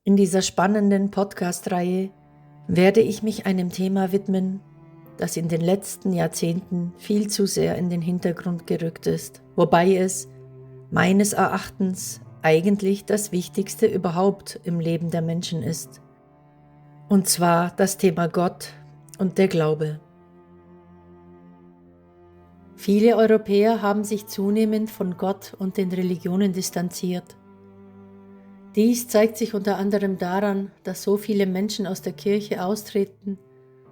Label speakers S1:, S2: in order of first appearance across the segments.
S1: In dieser spannenden Podcast-Reihe werde ich mich einem Thema widmen, das in den letzten Jahrzehnten viel zu sehr in den Hintergrund gerückt ist, wobei es meines Erachtens eigentlich das Wichtigste überhaupt im Leben der Menschen ist. Und zwar das Thema Gott und der Glaube. Viele Europäer haben sich zunehmend von Gott und den Religionen distanziert. Dies zeigt sich unter anderem daran, dass so viele Menschen aus der Kirche austreten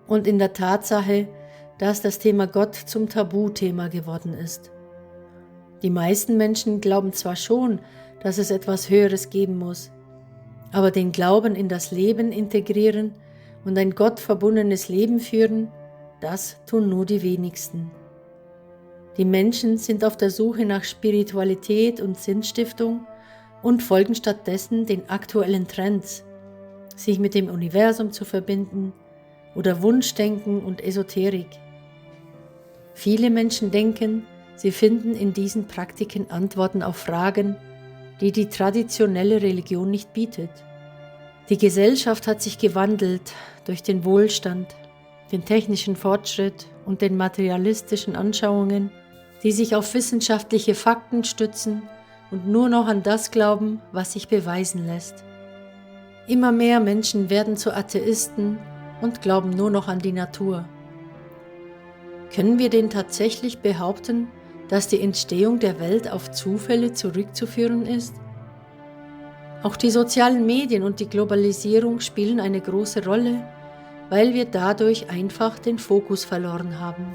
S1: und in der Tatsache, dass das Thema Gott zum Tabuthema geworden ist. Die meisten Menschen glauben zwar schon, dass es etwas Höheres geben muss, aber den Glauben in das Leben integrieren und ein gottverbundenes Leben führen, das tun nur die wenigsten. Die Menschen sind auf der Suche nach Spiritualität und Sinnstiftung und folgen stattdessen den aktuellen Trends, sich mit dem Universum zu verbinden oder Wunschdenken und Esoterik. Viele Menschen denken, sie finden in diesen Praktiken Antworten auf Fragen, die die traditionelle Religion nicht bietet. Die Gesellschaft hat sich gewandelt durch den Wohlstand, den technischen Fortschritt und den materialistischen Anschauungen, die sich auf wissenschaftliche Fakten stützen und nur noch an das glauben, was sich beweisen lässt. Immer mehr Menschen werden zu Atheisten und glauben nur noch an die Natur. Können wir denn tatsächlich behaupten, dass die Entstehung der Welt auf Zufälle zurückzuführen ist? Auch die sozialen Medien und die Globalisierung spielen eine große Rolle, weil wir dadurch einfach den Fokus verloren haben.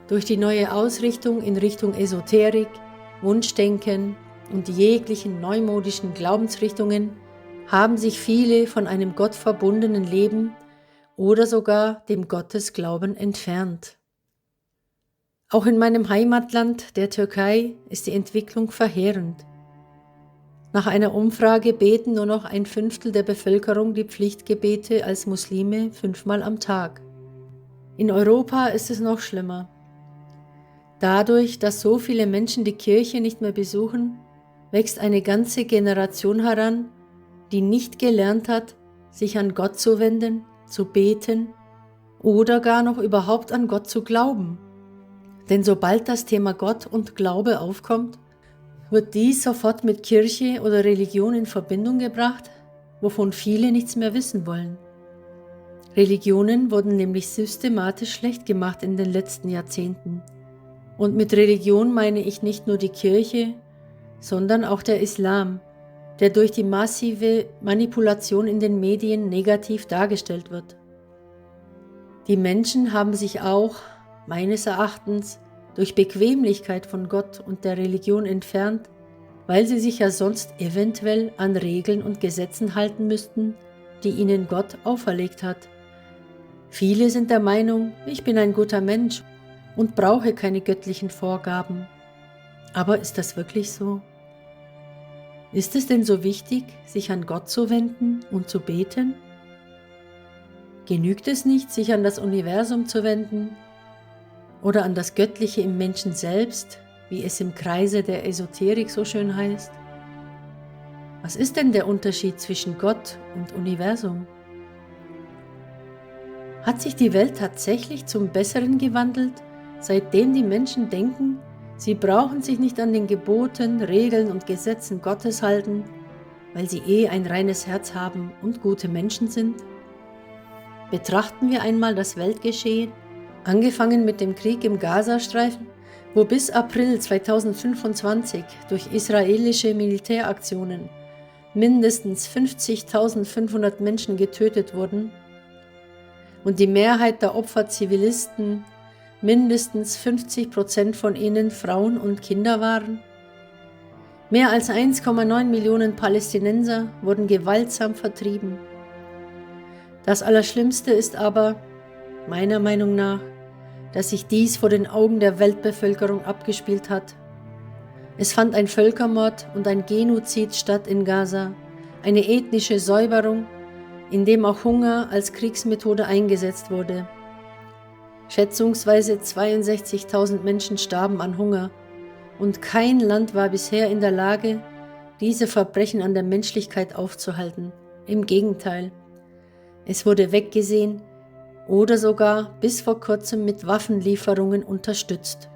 S1: Durch die neue Ausrichtung in Richtung Esoterik, Wunschdenken und jeglichen neumodischen Glaubensrichtungen haben sich viele von einem gottverbundenen Leben oder sogar dem Gottesglauben entfernt. Auch in meinem Heimatland, der Türkei, ist die Entwicklung verheerend. Nach einer Umfrage beten nur noch 1/5 der Bevölkerung die Pflichtgebete als Muslime 5-mal am Tag. In Europa ist es noch schlimmer. Dadurch, dass so viele Menschen die Kirche nicht mehr besuchen, wächst eine ganze Generation heran, die nicht gelernt hat, sich an Gott zu wenden, zu beten oder gar noch überhaupt an Gott zu glauben. Denn sobald das Thema Gott und Glaube aufkommt, wird dies sofort mit Kirche oder Religion in Verbindung gebracht, wovon viele nichts mehr wissen wollen. Religionen wurden nämlich systematisch schlecht gemacht in den letzten Jahrzehnten. Und mit Religion meine ich nicht nur die Kirche, sondern auch der Islam, der durch die massive Manipulation in den Medien negativ dargestellt wird. Die Menschen haben sich auch, meines Erachtens, durch Bequemlichkeit von Gott und der Religion entfernt, weil sie sich ja sonst eventuell an Regeln und Gesetzen halten müssten, die ihnen Gott auferlegt hat. Viele sind der Meinung, ich bin ein guter Mensch und brauche keine göttlichen Vorgaben. Aber ist das wirklich so? Ist es denn so wichtig, sich an Gott zu wenden und zu beten? Genügt es nicht, sich an das Universum zu wenden oder an das Göttliche im Menschen selbst, wie es im Kreise der Esoterik so schön heißt? Was ist denn der Unterschied zwischen Gott und Universum? Hat sich die Welt tatsächlich zum Besseren gewandelt, seitdem die Menschen denken, sie brauchen sich nicht an den Geboten, Regeln und Gesetzen Gottes halten, weil sie ein reines Herz haben und gute Menschen sind? Betrachten wir einmal das Weltgeschehen, angefangen mit dem Krieg im Gazastreifen, wo bis April 2025 durch israelische Militäraktionen mindestens 50.500 Menschen getötet wurden und die Mehrheit der Opfer Zivilisten, mindestens 50% von ihnen Frauen und Kinder waren. Mehr als 1,9 Millionen Palästinenser wurden gewaltsam vertrieben. Das Allerschlimmste ist aber, meiner Meinung nach, dass sich dies vor den Augen der Weltbevölkerung abgespielt hat. Es fand ein Völkermord und ein Genozid statt in Gaza, eine ethnische Säuberung, in dem auch Hunger als Kriegsmethode eingesetzt wurde. Schätzungsweise 62.000 Menschen starben an Hunger und kein Land war bisher in der Lage, diese Verbrechen an der Menschlichkeit aufzuhalten. im Gegenteil. Es wurde weggesehen oder sogar bis vor kurzem mit Waffenlieferungen unterstützt.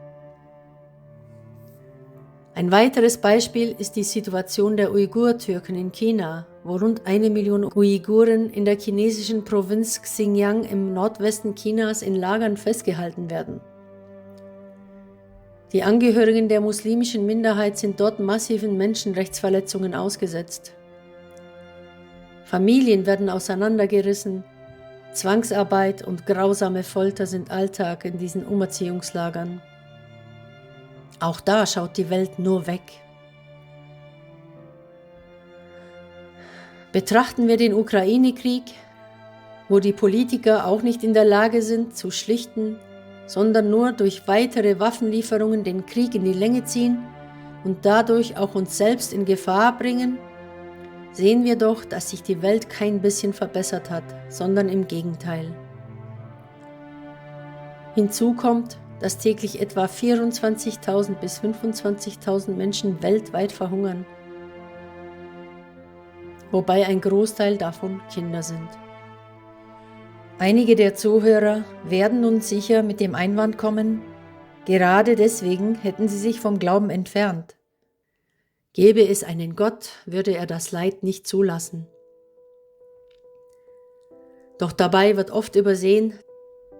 S1: Ein weiteres Beispiel ist die Situation der Uighur-Türken in China, wo rund 1 Million Uiguren in der chinesischen Provinz Xinjiang im Nordwesten Chinas in Lagern festgehalten werden. Die Angehörigen der muslimischen Minderheit sind dort massiven Menschenrechtsverletzungen ausgesetzt. Familien werden auseinandergerissen, Zwangsarbeit und grausame Folter sind Alltag in diesen Umerziehungslagern. Auch da schaut die Welt nur weg. Betrachten wir den Ukraine-Krieg, wo die Politiker auch nicht in der Lage sind, zu schlichten, sondern nur durch weitere Waffenlieferungen den Krieg in die Länge ziehen und dadurch auch uns selbst in Gefahr bringen, sehen wir doch, dass sich die Welt kein bisschen verbessert hat, sondern im Gegenteil. Hinzu kommt, dass täglich etwa 24.000 bis 25.000 Menschen weltweit verhungern, wobei ein Großteil davon Kinder sind. Einige der Zuhörer werden nun sicher mit dem Einwand kommen, gerade deswegen hätten sie sich vom Glauben entfernt. Gäbe es einen Gott, würde er das Leid nicht zulassen. Doch dabei wird oft übersehen,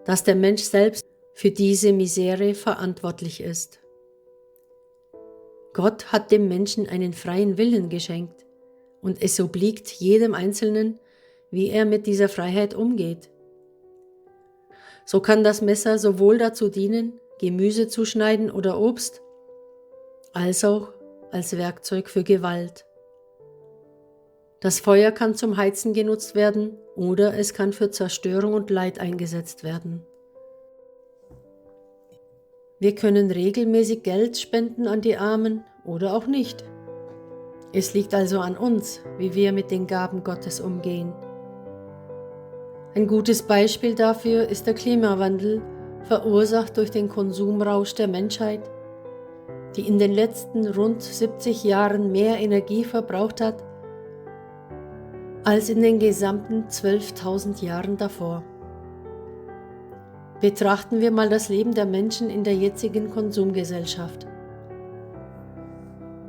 S1: dass der Mensch selbst für diese Misere verantwortlich ist. Gott hat dem Menschen einen freien Willen geschenkt und es obliegt jedem Einzelnen, wie er mit dieser Freiheit umgeht. So kann das Messer sowohl dazu dienen, Gemüse zu schneiden oder Obst, als auch als Werkzeug für Gewalt. Das Feuer kann zum Heizen genutzt werden oder es kann für Zerstörung und Leid eingesetzt werden. Wir können regelmäßig Geld spenden an die Armen oder auch nicht. Es liegt also an uns, wie wir mit den Gaben Gottes umgehen. Ein gutes Beispiel dafür ist der Klimawandel, verursacht durch den Konsumrausch der Menschheit, die in den letzten rund 70 Jahren mehr Energie verbraucht hat als in den gesamten 12.000 Jahren davor. Betrachten wir mal das Leben der Menschen in der jetzigen Konsumgesellschaft.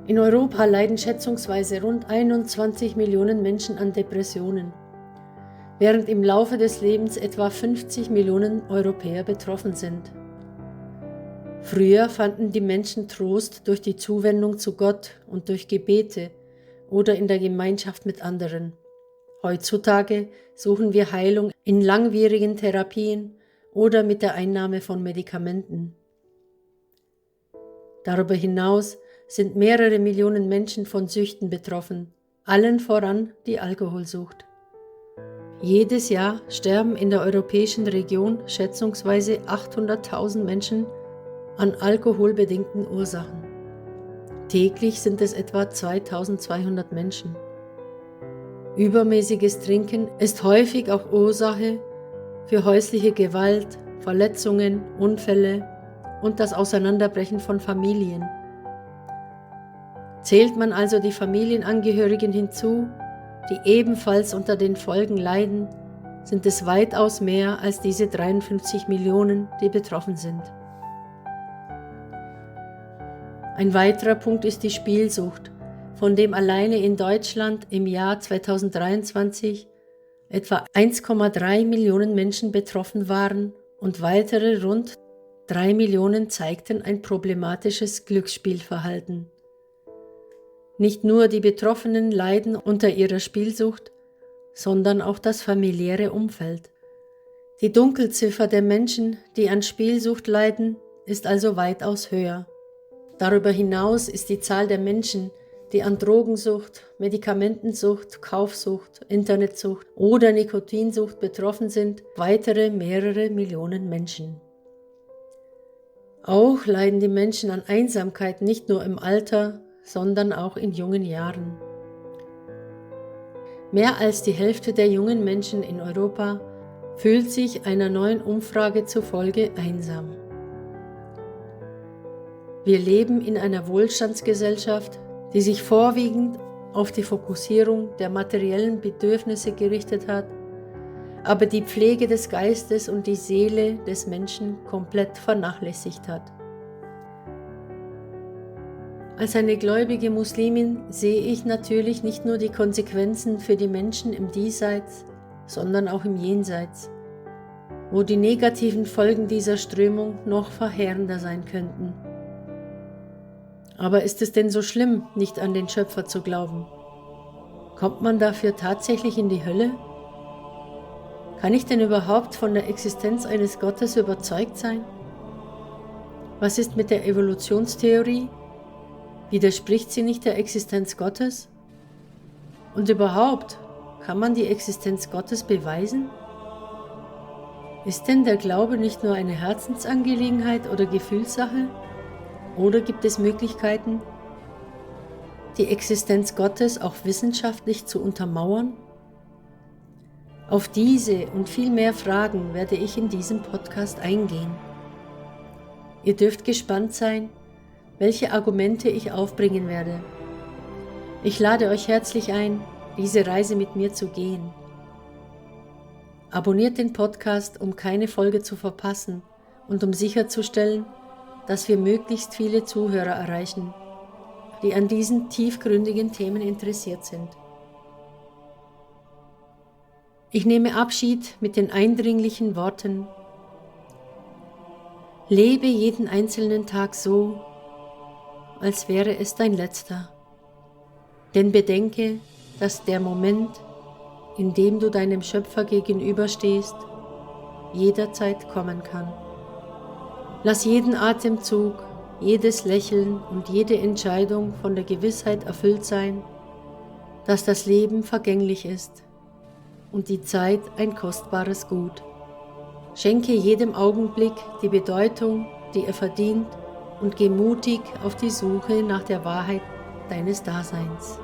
S1: In Europa leiden schätzungsweise rund 21 Millionen Menschen an Depressionen, während im Laufe des Lebens etwa 50 Millionen Europäer betroffen sind. Früher fanden die Menschen Trost durch die Zuwendung zu Gott und durch Gebete oder in der Gemeinschaft mit anderen. Heutzutage suchen wir Heilung in langwierigen Therapien oder mit der Einnahme von Medikamenten. Darüber hinaus sind mehrere Millionen Menschen von Süchten betroffen, allen voran die Alkoholsucht. Jedes Jahr sterben in der europäischen Region schätzungsweise 800.000 Menschen an alkoholbedingten Ursachen. Täglich sind es etwa 2.200 Menschen. Übermäßiges Trinken ist häufig auch Ursache für häusliche Gewalt, Verletzungen, Unfälle und das Auseinanderbrechen von Familien. Zählt man also die Familienangehörigen hinzu, die ebenfalls unter den Folgen leiden, sind es weitaus mehr als diese 53 Millionen, die betroffen sind. Ein weiterer Punkt ist die Spielsucht, von dem alleine in Deutschland im Jahr 2023 etwa 1,3 Millionen Menschen betroffen waren und weitere rund 3 Millionen zeigten ein problematisches Glücksspielverhalten. Nicht nur die Betroffenen leiden unter ihrer Spielsucht, sondern auch das familiäre Umfeld. Die Dunkelziffer der Menschen, die an Spielsucht leiden, ist also weitaus höher. Darüber hinaus ist die Zahl der Menschen, die an Drogensucht, Medikamentensucht, Kaufsucht, Internetsucht oder Nikotinsucht betroffen sind, weitere mehrere Millionen Menschen. Auch leiden die Menschen an Einsamkeit nicht nur im Alter, sondern auch in jungen Jahren. Mehr als die Hälfte der jungen Menschen in Europa fühlt sich einer neuen Umfrage zufolge einsam. Wir leben in einer Wohlstandsgesellschaft, die sich vorwiegend auf die Fokussierung der materiellen Bedürfnisse gerichtet hat, aber die Pflege des Geistes und die Seele des Menschen komplett vernachlässigt hat. Als eine gläubige Muslimin sehe ich natürlich nicht nur die Konsequenzen für die Menschen im Diesseits, sondern auch im Jenseits, wo die negativen Folgen dieser Strömung noch verheerender sein könnten. Aber ist es denn so schlimm, nicht an den Schöpfer zu glauben? Kommt man dafür tatsächlich in die Hölle? Kann ich denn überhaupt von der Existenz eines Gottes überzeugt sein? Was ist mit der Evolutionstheorie? Widerspricht sie nicht der Existenz Gottes? Und überhaupt, kann man die Existenz Gottes beweisen? Ist denn der Glaube nicht nur eine Herzensangelegenheit oder Gefühlssache? Oder gibt es Möglichkeiten, die Existenz Gottes auch wissenschaftlich zu untermauern? Auf diese und viel mehr Fragen werde ich in diesem Podcast eingehen. Ihr dürft gespannt sein, welche Argumente ich aufbringen werde. Ich lade euch herzlich ein, diese Reise mit mir zu gehen. Abonniert den Podcast, um keine Folge zu verpassen und um sicherzustellen, dass wir möglichst viele Zuhörer erreichen, die an diesen tiefgründigen Themen interessiert sind. Ich nehme Abschied mit den eindringlichen Worten: Lebe jeden einzelnen Tag so, als wäre es dein letzter. Denn bedenke, dass der Moment, in dem du deinem Schöpfer gegenüberstehst, jederzeit kommen kann. Lass jeden Atemzug, jedes Lächeln und jede Entscheidung von der Gewissheit erfüllt sein, dass das Leben vergänglich ist und die Zeit ein kostbares Gut. Schenke jedem Augenblick die Bedeutung, die er verdient, und geh mutig auf die Suche nach der Wahrheit deines Daseins.